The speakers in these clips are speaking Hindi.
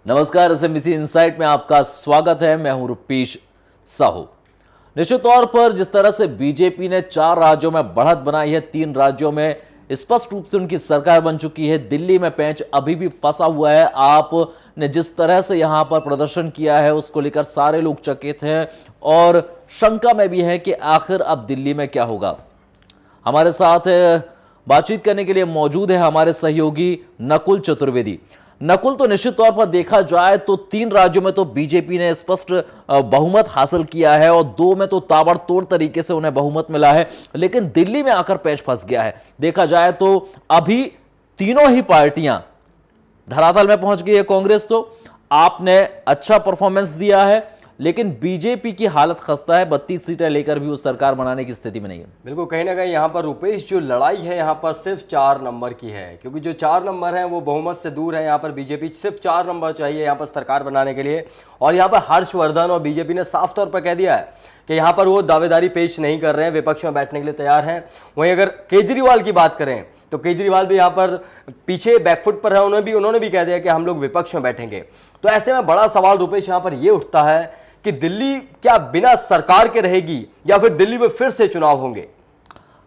नमस्कार, एसएमबीसी इनसाइट में आपका स्वागत है। मैं हूं रुपेश साहू। निश्चित तौर पर जिस तरह से बीजेपी ने 4 राज्यों में बढ़त बनाई है, 3 राज्यों में स्पष्ट रूप से उनकी सरकार बन चुकी है। दिल्ली में पेंच अभी भी फंसा हुआ है। आपने जिस तरह से यहां पर प्रदर्शन किया है उसको लेकर सारे लोग चकित हैं और शंका में भी है कि आखिर अब दिल्ली में क्या होगा। हमारे साथ बातचीत करने के लिए मौजूद है हमारे सहयोगी नकुल चतुर्वेदी। नकुल, तो निश्चित तौर पर देखा जाए तो 3 राज्यों में तो बीजेपी ने स्पष्ट बहुमत हासिल किया है और 2 में तो ताबड़तोड़ तरीके से उन्हें बहुमत मिला है, लेकिन दिल्ली में आकर पेच फंस गया है। देखा जाए तो अभी तीनों ही पार्टियां धरातल में पहुंच गई है। कांग्रेस तो आपने अच्छा परफॉर्मेंस दिया है, लेकिन बीजेपी की हालत खस्ता है। 32 सीटें लेकर भी उस सरकार बनाने की स्थिति में नहीं है। बिल्कुल, कहीं ना कहीं यहाँ पर रुपेश जो लड़ाई है यहाँ पर सिर्फ 4 नंबर की है, क्योंकि जो 4 नंबर है वो बहुमत से दूर है। यहाँ पर बीजेपी सिर्फ 4 नंबर चाहिए यहाँ पर सरकार बनाने के लिए। और यहाँ पर हर्षवर्धन और बीजेपी ने साफ तौर पर कह दिया है कि यहाँ पर वो दावेदारी पेश नहीं कर रहे हैं, विपक्ष में बैठने के लिए तैयार हैं। वहीं अगर केजरीवाल की बात करें तो केजरीवाल भी यहाँ पर पीछे बैकफुट पर है। उन्होंने भी कह दिया कि हम लोग विपक्ष में बैठेंगे। तो ऐसे में बड़ा सवाल रुपेश यहाँ पर यह उठता है कि दिल्ली क्या बिना सरकार के रहेगी या फिर दिल्ली में फिर से चुनाव होंगे।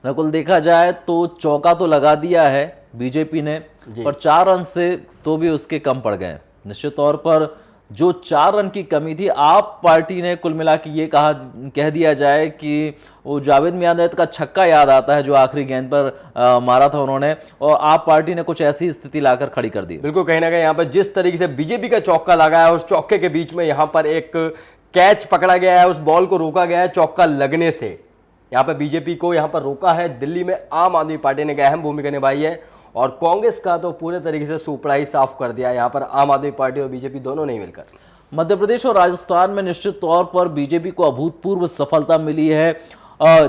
नकुल, देखा जाए तो चौका तो लगा दिया है बीजेपी ने, पर 4 रन से तो भी उसके कम पड़ गए। निश्चित तौर पर जो 4 रन की कमी थी, आप पार्टी ने कुल मिला के ये कह दिया जाए कि वो जावेद मियां का छक्का याद आता है जो आखिरी गेंद पर मारा था उन्होंने, और आप पार्टी ने कुछ ऐसी स्थिति लाकर खड़ी कर दी। बिल्कुल, कहीं ना कहीं यहाँ पर जिस तरीके से बीजेपी का चौका लगा है, उस चौके के बीच में यहाँ पर एक कैच पकड़ा गया है, उस बॉल को रोका गया है चौका लगने से। यहाँ पर बीजेपी को यहाँ पर रोका है। दिल्ली में आम आदमी पार्टी ने अहम भूमिका निभाई है और कांग्रेस का तो पूरे तरीके से सुपड़ा ही साफ कर दिया। यहाँ पर आम आदमी पार्टी और बीजेपी दोनों नहीं मिलकर। मध्य प्रदेश और राजस्थान में निश्चित तौर पर बीजेपी को अभूतपूर्व सफलता मिली है।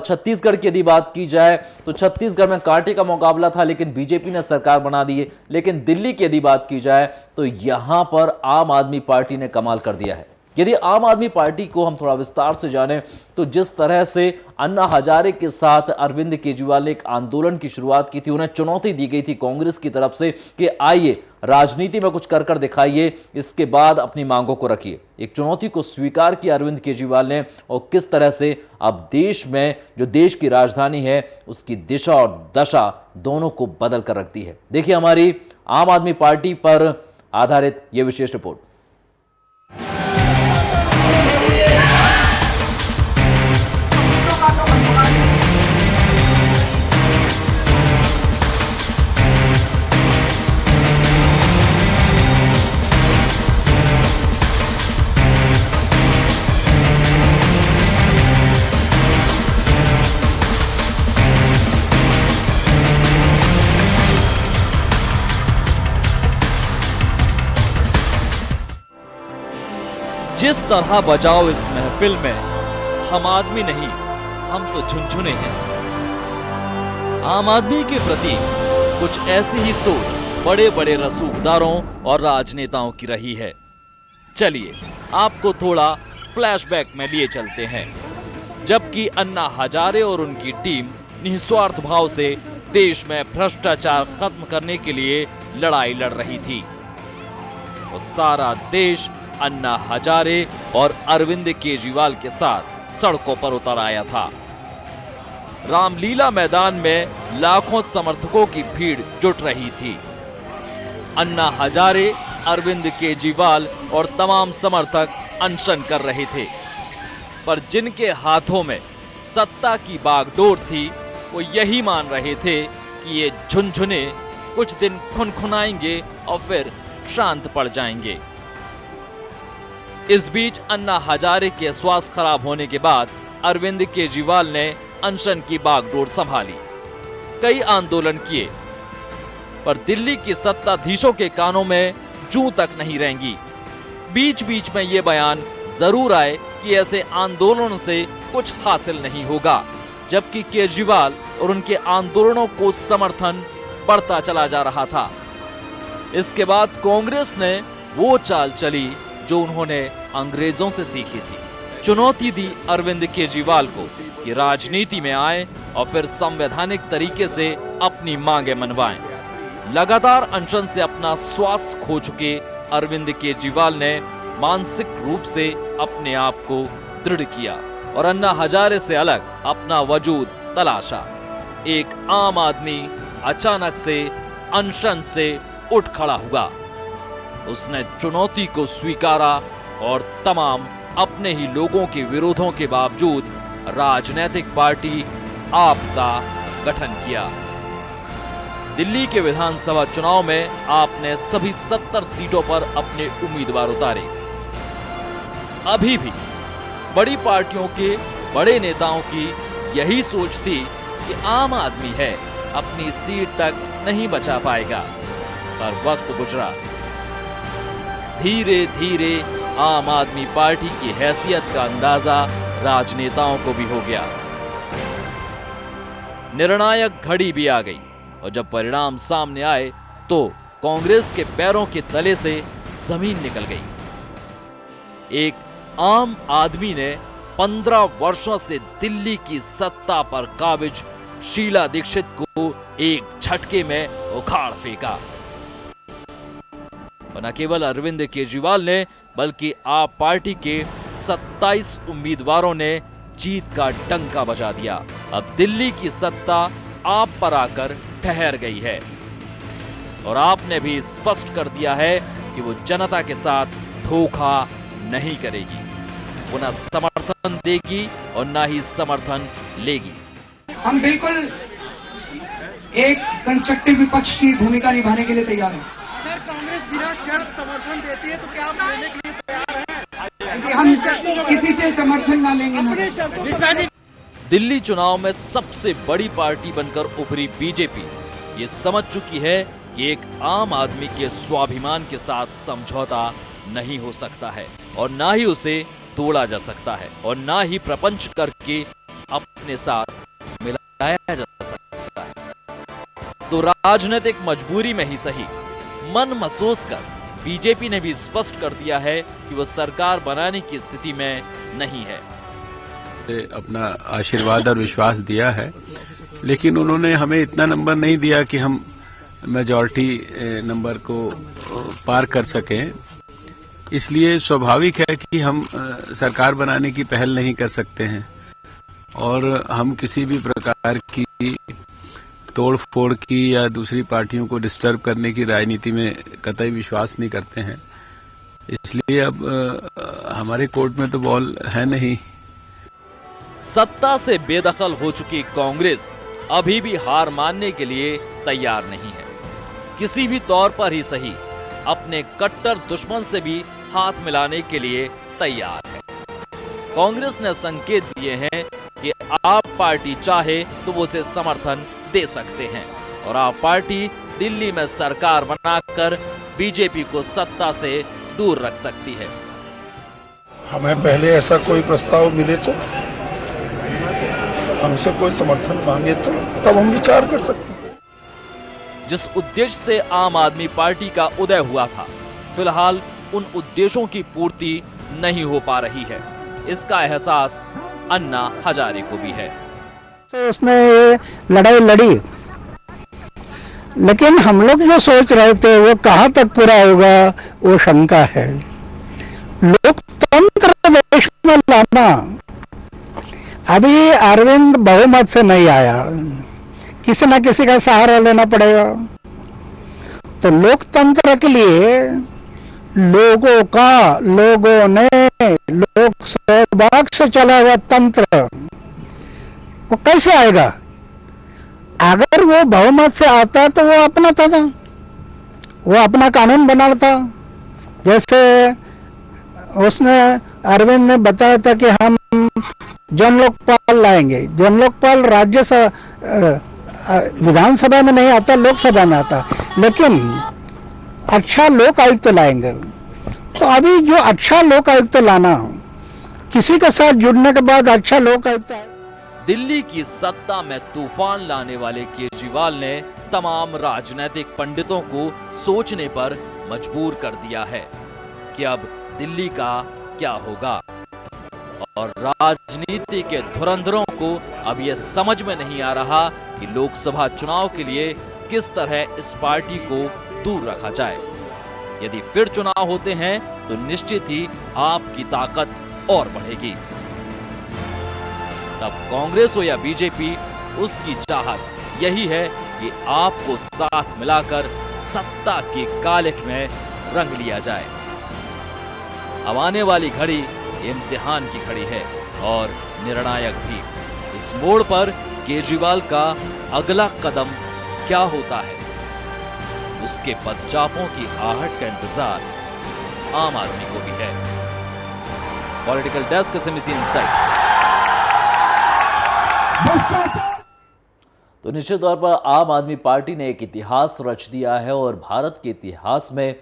छत्तीसगढ़ की यदि बात की जाए तो छत्तीसगढ़ में कांटे का मुकाबला था, लेकिन बीजेपी ने सरकार बना दी है। लेकिन दिल्ली की यदि बात की जाए तो यहां पर आम आदमी पार्टी ने कमाल कर दिया है। यदि आम आदमी पार्टी को हम थोड़ा विस्तार से जानें तो जिस तरह से अन्ना हजारे के साथ अरविंद केजरीवाल ने एक आंदोलन की शुरुआत की थी, उन्हें चुनौती दी गई थी कांग्रेस की तरफ से कि आइए राजनीति में कुछ कर दिखाइए, इसके बाद अपनी मांगों को रखिए। एक चुनौती को स्वीकार किया अरविंद केजरीवाल ने और किस तरह से अब देश में जो देश की राजधानी है उसकी दिशा और दशा दोनों को बदल कर रख दी है। देखिए हमारी आम आदमी पार्टी पर आधारित यह विशेष रिपोर्ट। जिस तरह बजाओ इस महफिल में, हम आदमी नहीं, हम तो झुनझुने हैं। आम आदमी के प्रति कुछ ऐसी ही सोच बड़े बड़े रसूखदारों और राजनेताओं की रही है। चलिए आपको थोड़ा फ्लैशबैक में लिए चलते हैं, जबकि अन्ना हजारे और उनकी टीम निस्वार्थ भाव से देश में भ्रष्टाचार खत्म करने के लिए लड़ाई लड़ रही थी। और सारा देश अन्ना हजारे और अरविंद केजरीवाल के साथ सड़कों पर उतर आया था। रामलीला मैदान में लाखों समर्थकों की भीड़ जुट रही थी। अन्ना हजारे, अरविंद केजरीवाल और तमाम समर्थक अनशन कर रहे थे, पर जिनके हाथों में सत्ता की बागडोर थी वो यही मान रहे थे कि ये झुनझुने कुछ दिन खुनखुनाएंगे और फिर शांत पड़ जाएंगे। इस बीच अन्ना हजारे के स्वास्थ्य खराब होने के बाद अरविंद केजरीवाल ने अनशन की बागडोर संभाली। कई आंदोलन किए, पर दिल्ली के सत्ताधीशों के कानों में जूं तक नहीं रेंगी। बीच बीच में ये बयान जरूर आए कि ऐसे आंदोलनों से कुछ हासिल नहीं होगा, जबकि केजरीवाल और उनके आंदोलनों को समर्थन बढ़ता चला जा रहा था। इसके बाद कांग्रेस ने वो चाल चली जो उन्होंने अंग्रेजों से सीखी थी। चुनौती दी अरविंद केजरीवाल को कि राजनीति में आए और फिर संवैधानिक तरीके से अपनी मांगे मनवाएं। लगातार अनशन से अपना स्वास्थ्य खो चुके अरविंद केजरीवाल ने मानसिक रूप से अपने आप को दृढ़ किया और अन्ना हजारे से अलग अपना वजूद तलाशा। एक आम आदमी अचानक से अनशन से उठ खड़ा हुआ। उसने चुनौती को स्वीकारा और तमाम अपने ही लोगों के विरोधों के बावजूद राजनीतिक पार्टी आप का गठन किया। दिल्ली के विधानसभा चुनाव में आपने सभी 70 सीटों पर अपने उम्मीदवार उतारे। अभी भी बड़ी पार्टियों के बड़े नेताओं की यही सोच थी कि आम आदमी है, अपनी सीट तक नहीं बचा पाएगा। पर वक्त गुजरा, धीरे धीरे आम आदमी पार्टी की हैसियत का अंदाजा राजनेताओं को भी हो गया। निर्णायक घड़ी भी आ गई और जब परिणाम सामने आए तो कांग्रेस के पैरों के तले से जमीन निकल गई। एक आम आदमी ने 15 वर्षों से दिल्ली की सत्ता पर काबिज शीला दीक्षित को एक झटके में उखाड़ फेंका। न केवल अरविंद केजरीवाल ने बल्कि आप पार्टी के 27 उम्मीदवारों ने जीत का डंका बजा दिया। अब दिल्ली की सत्ता आप पर आकर ठहर गई है और आपने भी स्पष्ट कर दिया है कि वो जनता के साथ धोखा नहीं करेगी। वो न समर्थन देगी और न ही समर्थन लेगी। हम बिल्कुल एक कंस्ट्रक्टिव विपक्ष की भूमिका निभाने के लिए तैयार हैं। अगर कांग्रेस बिना शर्त समर्थन देती है तो क्या आप लेने के लिए तैयार हैं? हम किसी से समर्थन ना लेंगे। दिल्ली चुनाव में सबसे बड़ी पार्टी बनकर उभरी बीजेपी ये समझ चुकी है कि एक आम आदमी के स्वाभिमान के साथ समझौता नहीं हो सकता है और ना ही उसे तोड़ा जा सकता है और ना ही प्रपंच करके अपने साथ मिलाया जा सकता है। तो राजनीतिक मजबूरी में ही सही, मन महसूस कर बीजेपी ने भी स्पष्ट कर दिया है कि वो सरकार बनाने की स्थिति में नहीं है। अपना आशीर्वाद और विश्वास दिया है, लेकिन उन्होंने हमें इतना नंबर नहीं दिया कि हम मेजॉरिटी नंबर को पार कर सकें। इसलिए स्वाभाविक है कि हम सरकार बनाने की पहल नहीं कर सकते हैं और हम किसी भी प्रकार की तोड़ फोड़ की या दूसरी पार्टियों को डिस्टर्ब करने की राजनीति में कतई विश्वास नहीं करते हैं। इसलिए अब हमारे कोर्ट में तो बॉल है नहीं। सत्ता से बेदखल हो चुकी कांग्रेस अभी भी हार मानने के लिए तैयार नहीं है। किसी भी तौर पर ही सही अपने कट्टर दुश्मन से भी हाथ मिलाने के लिए तैयार है। कांग्रेस ने संकेत दिए हैं कि आप पार्टी चाहे तो वो उसे समर्थन दे सकते हैं और आप पार्टी दिल्ली में सरकार बनाकर बीजेपी को सत्ता से दूर रख सकती है। हमें पहले ऐसा कोई प्रस्ताव मिले तो, हमसे कोई समर्थन मांगे तो तब हम विचार कर सकते हैं। जिस उद्देश्य से आम आदमी पार्टी का उदय हुआ था, फिलहाल उन उद्देश्यों की पूर्ति नहीं हो पा रही है। इसका एहसास अन्ना हजारे को भी है। तो उसने ये लड़ाई लड़ी, लेकिन हम लोग जो सोच रहे थे वो कहां तक पूरा होगा वो शंका है। लोकतंत्र देश में लाना, अभी अरविंद बहुमत से नहीं आया, किसी न किसी का सहारा लेना पड़ेगा। तो लोकतंत्र के लिए लोगों ने लोक सहभाग से चला हुआ तंत्र वो कैसे आएगा? अगर वो बहुमत से आता तो वो अपना था, वो अपना कानून बनाता। जैसे उसने अरविंद ने बताया था कि हम जन लोकपाल लाएंगे। जन लोकपाल विधानसभा में नहीं आता, लोकसभा में आता, लेकिन अच्छा लोक आयुक्त तो लाएंगे। तो अभी जो अच्छा लोक आयुक्त तो लाना, किसी के साथ जुड़ने के बाद अच्छा लोक आयुक्त। दिल्ली की सत्ता में तूफान लाने वाले केजरीवाल ने तमाम राजनीतिक पंडितों को सोचने पर मजबूर कर दिया है कि अब दिल्ली का क्या होगा और राजनीति के धुरंधरों को अब यह समझ में नहीं आ रहा कि लोकसभा चुनाव के लिए किस तरह इस पार्टी को दूर रखा जाए। यदि फिर चुनाव होते हैं तो निश्चित ही आपकी ताकत और बढ़ेगी। तब कांग्रेस हो या बीजेपी, उसकी चाहत यही है कि आपको साथ मिलाकर सत्ता की कालिख में रंग लिया जाए। अब आने वाली घड़ी इम्तिहान की घड़ी है और निर्णायक भी। इस मोड़ पर केजरीवाल का अगला कदम क्या होता है, उसके पदचापों की आहट का इंतजार आम आदमी को भी है। Political desk SMBC insight. तो निश्चित तौर पर आम आदमी पार्टी ने एक इतिहास रच दिया है और भारत के इतिहास में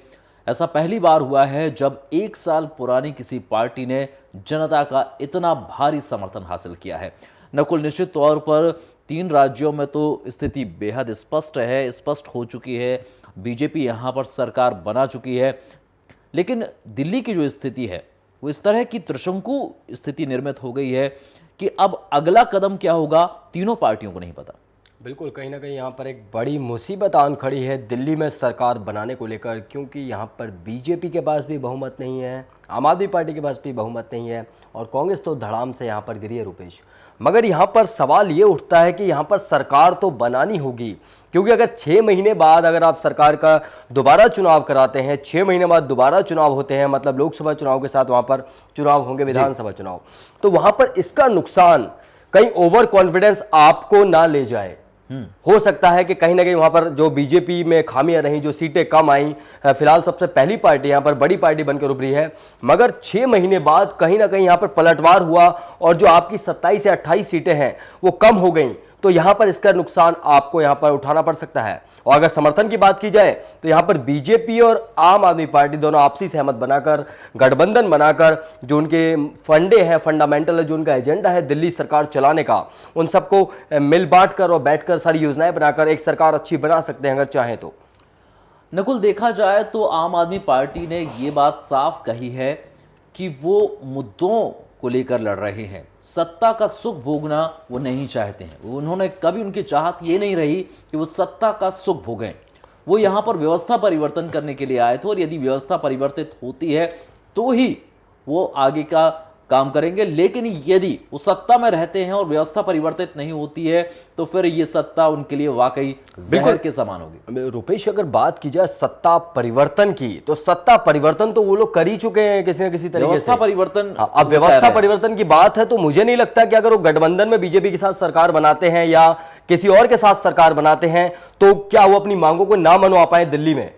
ऐसा पहली बार हुआ है जब 1 साल पुरानी किसी पार्टी ने जनता का इतना भारी समर्थन हासिल किया है। नकुल, निश्चित तौर पर 3 राज्यों में तो स्थिति बेहद स्पष्ट हो चुकी है। बीजेपी यहां पर सरकार बना चुकी है, लेकिन दिल्ली की जो स्थिति है वो इस तरह की त्रिशंकु स्थिति निर्मित हो गई है कि अब अगला कदम क्या होगा तीनों पार्टियों को नहीं पता। बिल्कुल, कहीं ना कहीं यहाँ पर एक बड़ी मुसीबत आन खड़ी है दिल्ली में सरकार बनाने को लेकर, क्योंकि यहाँ पर बीजेपी के पास भी बहुमत नहीं है, आम आदमी पार्टी के पास भी बहुमत नहीं है और कांग्रेस तो धड़ाम से यहाँ पर गिरी है रुपेश। मगर यहाँ पर सवाल ये उठता है कि यहाँ पर सरकार तो बनानी होगी, क्योंकि अगर 6 महीने बाद अगर आप सरकार का दोबारा चुनाव कराते हैं, 6 महीने बाद दोबारा चुनाव होते हैं, मतलब लोकसभा चुनाव के साथ वहाँ पर चुनाव होंगे, विधानसभा चुनाव, तो वहाँ पर इसका नुकसान कहीं ओवर कॉन्फिडेंस आपको ना ले जाए। हो सकता है कि कहीं ना कहीं वहां पर जो बीजेपी में खामियां रहीं, जो सीटें कम आई, फिलहाल सबसे पहली पार्टी यहां पर बड़ी पार्टी बनकर उभरी है, मगर 6 महीने बाद कहीं ना कहीं यहां पर पलटवार हुआ और जो आपकी 27 से 28 सीटें हैं वो कम हो गई, तो यहां पर इसका नुकसान आपको यहां पर उठाना पड़ सकता है। और अगर समर्थन की बात की जाए तो यहां पर बीजेपी और आम आदमी पार्टी दोनों आपसी सहमत बनाकर, गठबंधन बनाकर, जो उनके फंडे हैं, फंडामेंटल है, जो उनका एजेंडा है दिल्ली सरकार चलाने का, उन सबको मिल बांट कर और बैठकर सारी योजनाएं बनाकर एक सरकार अच्छी बना सकते हैं अगर चाहें तो। नकुल, देखा जाए तो आम आदमी पार्टी ने ये बात साफ कही है कि वो मुद्दों को लेकर लड़ रहे हैं, सत्ता का सुख भोगना वो नहीं चाहते हैं। उन्होंने कभी, उनकी चाहत ये नहीं रही कि वो सत्ता का सुख भोगें। वो यहाँ पर व्यवस्था परिवर्तन करने के लिए आए थे और यदि व्यवस्था परिवर्तित होती है तो ही वो आगे का काम करेंगे, लेकिन यदि वो सत्ता में रहते हैं और व्यवस्था परिवर्तित नहीं होती है तो फिर ये सत्ता उनके लिए वाकई जहर के समान होगी। रुपेश, अगर बात की जाए सत्ता परिवर्तन की, तो सत्ता परिवर्तन तो वो लोग कर ही चुके हैं किसी न किसी तरीके से। व्यवस्था परिवर्तन, अब व्यवस्था परिवर्तन की बात है तो मुझे नहीं लगता कि अगर वो गठबंधन में बीजेपी के साथ सरकार बनाते हैं या किसी और के साथ सरकार बनाते हैं तो क्या वो अपनी मांगों को ना मनवा पाए दिल्ली में।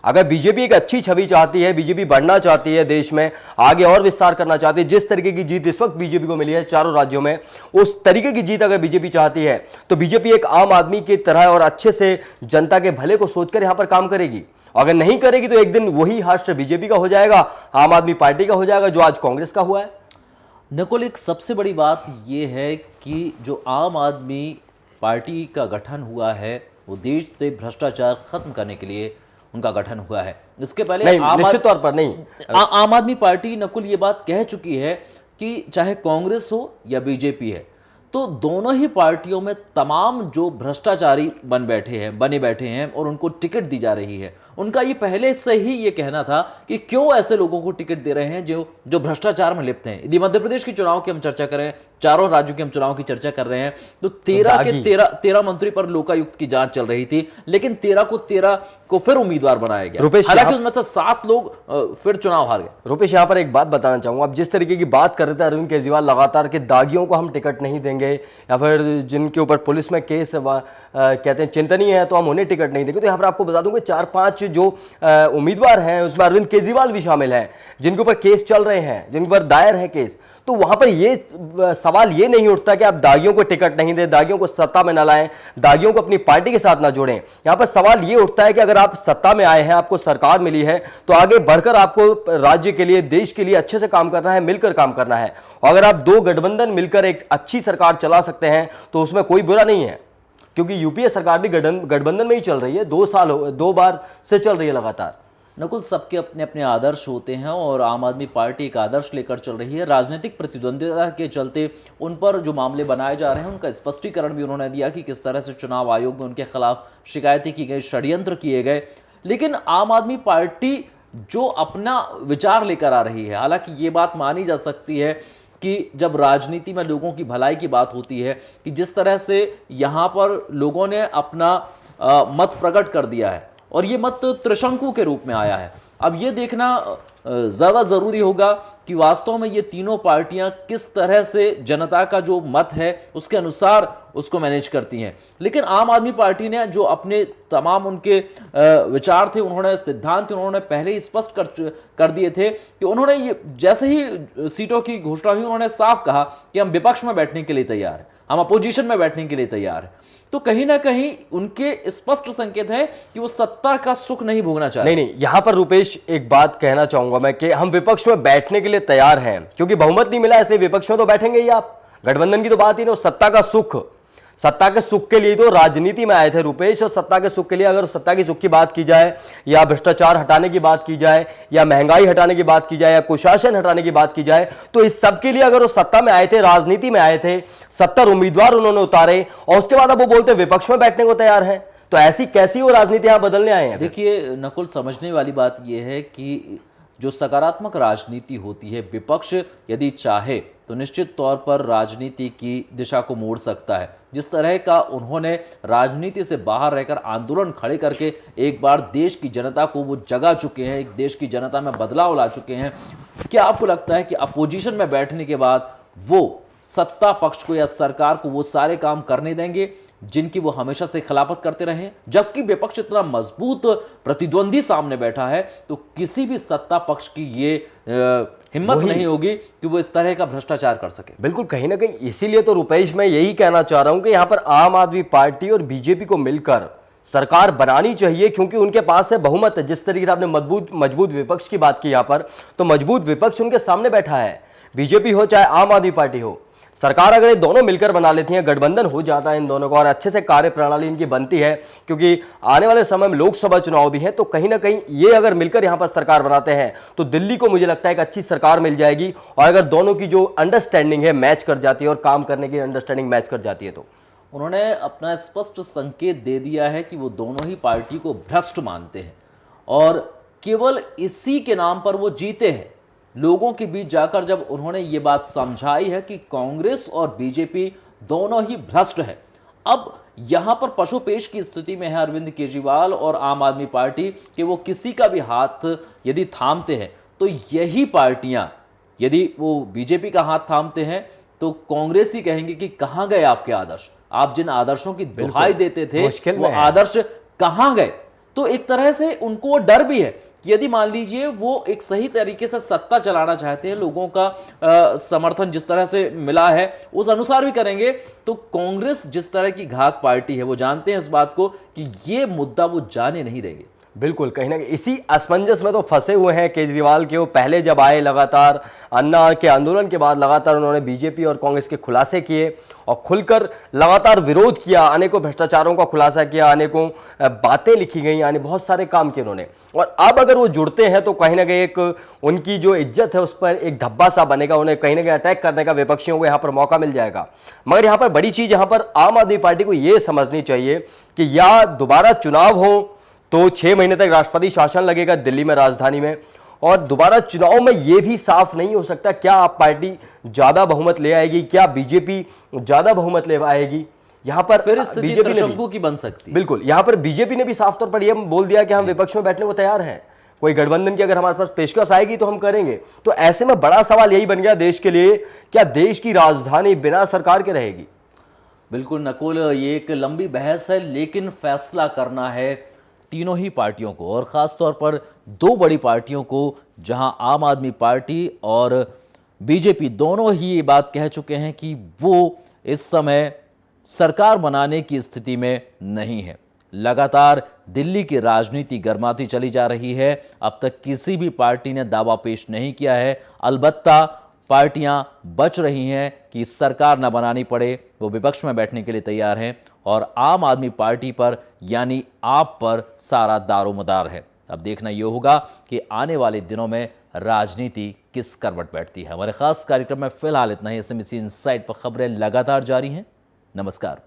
अगर बीजेपी एक अच्छी छवि चाहती है, बीजेपी बढ़ना चाहती है, देश में आगे और विस्तार करना चाहती है, जिस तरीके की जीत इस वक्त बीजेपी को मिली है 4 राज्यों में, उस तरीके की जीत अगर बीजेपी चाहती है तो बीजेपी एक आम आदमी की तरह और अच्छे से जनता के भले को सोचकर यहां पर काम करेगी। अगर नहीं करेगी तो एक दिन वही हाथ बीजेपी का हो जाएगा, आम आदमी पार्टी का हो जाएगा, जो आज कांग्रेस का हुआ है। नकुल, एक सबसे बड़ी बात यह है कि जो आम आदमी पार्टी का गठन हुआ है वो देश से भ्रष्टाचार खत्म करने के लिए उनका गठन हुआ है। इसके पहले निश्चित तौर पर नहीं, आम आदमी पार्टी, नकुल, ये बात कह चुकी है कि चाहे कांग्रेस हो या बीजेपी है, तो दोनों ही पार्टियों में तमाम जो भ्रष्टाचारी बने बैठे हैं और उनको टिकट दी जा रही है, उनका ये पहले से ही ये कहना था कि क्यों ऐसे लोगों को टिकट दे रहे हैं जो भ्रष्टाचार में लिप्त हैं। यदि मध्य प्रदेश के चुनाव की हम चर्चा करें, 4 राज्यों के हम चुनाव की चर्चा कर रहे हैं, तो 13 मंत्री पर लोकायुक्त की जांच चल रही थी, लेकिन 13 को फिर उम्मीदवार बनाया गया। हालांकि उसमें से 7 लोग फिर चुनाव हार गए। रुपेश, यहाँ पर एक बात बताना चाहूंगा, अब जिस तरीके की बात कर रहे थे अरविंद केजरीवाल लगातार के दागियों को हम टिकट नहीं देंगे या फिर जिनके ऊपर पुलिस में केस कहते हैं चिंतनीय है तो हम उन्हें टिकट नहीं देंगे, तो यहाँ पर आपको बता दूंगा 4-5 जो उम्मीदवार हैं उसमें अरविंद केजरीवाल भी शामिल हैं, जिनके ऊपर केस चल रहे हैं, जिनके ऊपर दायर है केस। तो वहां पर ये सवाल ये नहीं उठता कि आप दागियों को टिकट नहीं दें, दागियों को सत्ता में ना लाएं, दागियों को अपनी पार्टी के साथ ना जोड़ें। यहां पर सवाल ये उठता है कि अगर आप सत्ता में आए हैं, आपको सरकार मिली है, तो आगे बढ़कर आपको राज्य के लिए, देश के लिए अच्छे से काम करना है, मिलकर काम करना है। और अगर आप 2 गठबंधन मिलकर एक अच्छी सरकार चला सकते हैं तो उसमें कोई बुरा नहीं है, क्योंकि यूपीए सरकार भी गठबंधन में ही चल रही है, 2 बार से चल रही है लगातार। नकुल, सबके अपने अपने आदर्श होते हैं और आम आदमी पार्टी एक आदर्श लेकर चल रही है। राजनीतिक प्रतिद्वंदिता के चलते उन पर जो मामले बनाए जा रहे हैं उनका स्पष्टीकरण भी उन्होंने दिया कि किस तरह से चुनाव आयोग में उनके खिलाफ शिकायतें की गई, षड्यंत्र किए गए। लेकिन आम आदमी पार्टी जो अपना विचार लेकर आ रही है। हालांकि ये बात मानी जा सकती है कि जब राजनीति में लोगों की भलाई की बात होती है कि जिस तरह से यहां पर लोगों ने अपना मत प्रकट कर दिया है और ये मत त्रिशंकु के रूप में आया है। अब ये देखना ज़्यादा ज़रूरी होगा कि वास्तव में ये तीनों पार्टियां किस तरह से जनता का जो मत है उसके अनुसार उसको मैनेज करती हैं। लेकिन आम आदमी पार्टी ने जो अपने तमाम उनके विचार थे, उन्होंने सिद्धांत थे, उन्होंने पहले ही स्पष्ट कर दिए थे कि उन्होंने ये जैसे ही सीटों की घोषणा हुई उन्होंने साफ कहा कि हम विपक्ष में बैठने के लिए तैयार हैं, हम अपोजिशन में बैठने के लिए तैयार हैं। तो कहीं ना कहीं उनके स्पष्ट संकेत हैं कि वो सत्ता का सुख नहीं भोगना चाहते। नहीं, यहां पर रुपेश एक बात कहना चाहूंगा मैं कि हम विपक्ष में बैठने के लिए तैयार हैं, क्योंकि बहुमत नहीं मिला इसलिए विपक्ष में तो बैठेंगे ही आप। गठबंधन की तो बात ही नहीं, सत्ता का सुख, सत्ता के सुख के लिए तो राजनीति में आए थे रुपेश। और सत्ता के सुख के लिए अगर सत्ता के सुख की बात की जाए या भ्रष्टाचार हटाने की बात की जाए या महंगाई हटाने की बात की जाए या कुशासन हटाने की बात की जाए, तो इस सब के लिए अगर वो सत्ता में आए थे, राजनीति में आए थे, 70 उम्मीदवार उन्होंने उतारे और उसके बाद अब वो बोलते विपक्ष में बैठने को तैयार है, तो ऐसी कैसी वो राजनीति यहां बदलने आए हैं? देखिए नकुल, समझने वाली बात यह है कि जो सकारात्मक राजनीति होती है, विपक्ष यदि चाहे तो निश्चित तौर पर राजनीति की दिशा को मोड़ सकता है। जिस तरह का उन्होंने राजनीति से बाहर रहकर आंदोलन खड़े करके एक बार देश की जनता को वो जगा चुके हैं, एक देश की जनता में बदलाव ला चुके हैं, क्या आपको लगता है कि अपोजिशन में बैठने के बाद वो सत्ता पक्ष को या सरकार को वो सारे काम करने देंगे जिनकी वो हमेशा से खिलाफत करते रहे? जबकि विपक्ष इतना मजबूत प्रतिद्वंदी सामने बैठा है तो किसी भी सत्ता पक्ष की ये हिम्मत नहीं होगी कि वो इस तरह का भ्रष्टाचार कर सके। बिल्कुल, कहीं ना कहीं इसीलिए तो रुपेश मैं यही कहना चाह रहा हूं कि यहां पर आम आदमी पार्टी और बीजेपी को मिलकर सरकार बनानी चाहिए, क्योंकि उनके पास है बहुमत। जिस तरीके से आपने मजबूत विपक्ष की बात की यहां पर, तो मजबूत विपक्ष उनके सामने बैठा है, बीजेपी हो चाहे आम आदमी पार्टी हो। सरकार अगर ये दोनों मिलकर बना लेती हैं, गठबंधन हो जाता है इन दोनों का और अच्छे से कार्य प्रणाली इनकी बनती है, क्योंकि आने वाले समय में लोकसभा चुनाव भी है, तो कहीं ना कहीं ये अगर मिलकर यहां पर सरकार बनाते हैं तो दिल्ली को मुझे लगता है एक अच्छी सरकार मिल जाएगी। और अगर दोनों की जो अंडरस्टैंडिंग है मैच कर जाती है और काम करने की अंडरस्टैंडिंग मैच कर जाती है, तो उन्होंने अपना स्पष्ट संकेत दे दिया है कि वो दोनों ही पार्टी को भ्रष्ट मानते हैं और केवल इसी के नाम पर वो जीते हैं। लोगों के बीच जाकर जब उन्होंने ये बात समझाई है कि कांग्रेस और बीजेपी दोनों ही भ्रष्ट है, अब यहां पर पशुपेश की स्थिति में है अरविंद केजरीवाल और आम आदमी पार्टी कि वो किसी का भी हाथ यदि थामते हैं तो यही पार्टियां, यदि वो बीजेपी का हाथ थामते हैं तो कांग्रेस ही कहेंगे कि कहां गए आपके आदर्श, आप जिन आदर्शों की दुहाई देते थे वो आदर्श कहां गए। तो एक तरह से उनको डर भी है कि यदि मान लीजिए वो एक सही तरीके से सत्ता चलाना चाहते हैं, लोगों का समर्थन जिस तरह से मिला है उस अनुसार भी करेंगे, तो कांग्रेस जिस तरह की घात पार्टी है वो जानते हैं इस बात को कि ये मुद्दा वो जाने नहीं देंगे। बिल्कुल, कहीं ना कहीं इसी असमंजस में तो फंसे हुए हैं केजरीवाल के। वो पहले जब आए लगातार अन्ना के आंदोलन के बाद लगातार उन्होंने बीजेपी और कांग्रेस के खुलासे किए और खुलकर लगातार विरोध किया, अनेकों भ्रष्टाचारों का खुलासा किया, अनेकों बातें लिखी गई, यानी बहुत सारे काम किए उन्होंने। और अब अगर वो जुड़ते हैं तो कहीं ना कहीं एक उनकी जो इज्जत है उस पर एक धब्बा सा बनेगा, उन्हें कहीं ना कहीं अटैक करने का विपक्षियों को यहाँ पर मौका मिल जाएगा। मगर यहाँ पर बड़ी चीज यहाँ पर आम आदमी पार्टी को ये समझनी चाहिए कि या दोबारा चुनाव हो तो 6 महीने तक राष्ट्रपति शासन लगेगा दिल्ली में, राजधानी में, और दोबारा चुनाव में यह भी साफ नहीं हो सकता क्या आप पार्टी ज्यादा बहुमत ले आएगी, क्या बीजेपी ज्यादा बहुमत ले आएगी। यहां पर फिर स्थिति त्रिशंकु की बन सकती है। बिल्कुल, यहां पर बीजेपी ने भी साफ तौर पर यह बोल दिया कि हम विपक्ष में बैठने को तैयार हैं, कोई गठबंधन की अगर हमारे पास पेशकश आएगी तो हम करेंगे। तो ऐसे में बड़ा सवाल यही बन गया देश के लिए, क्या देश की राजधानी बिना सरकार के रहेगी? बिल्कुल नकुल, ये एक लंबी बहस है, लेकिन फैसला करना है तीनों ही पार्टियों को और ख़ास तौर पर 2 बड़ी पार्टियों को, जहां आम आदमी पार्टी और बीजेपी दोनों ही ये बात कह चुके हैं कि वो इस समय सरकार बनाने की स्थिति में नहीं है। लगातार दिल्ली की राजनीति गर्माती चली जा रही है। अब तक किसी भी पार्टी ने दावा पेश नहीं किया है, अलबत्ता पार्टियां बच रही हैं कि सरकार न बनानी पड़े, वो विपक्ष में बैठने के लिए तैयार हैं और आम आदमी पार्टी पर यानी आप पर सारा दारोमदार है। अब देखना यह होगा कि आने वाले दिनों में राजनीति किस करवट बैठती है। हमारे खास कार्यक्रम में फिलहाल इतना ही। SMBC इनसाइट पर खबरें लगातार जारी हैं। नमस्कार।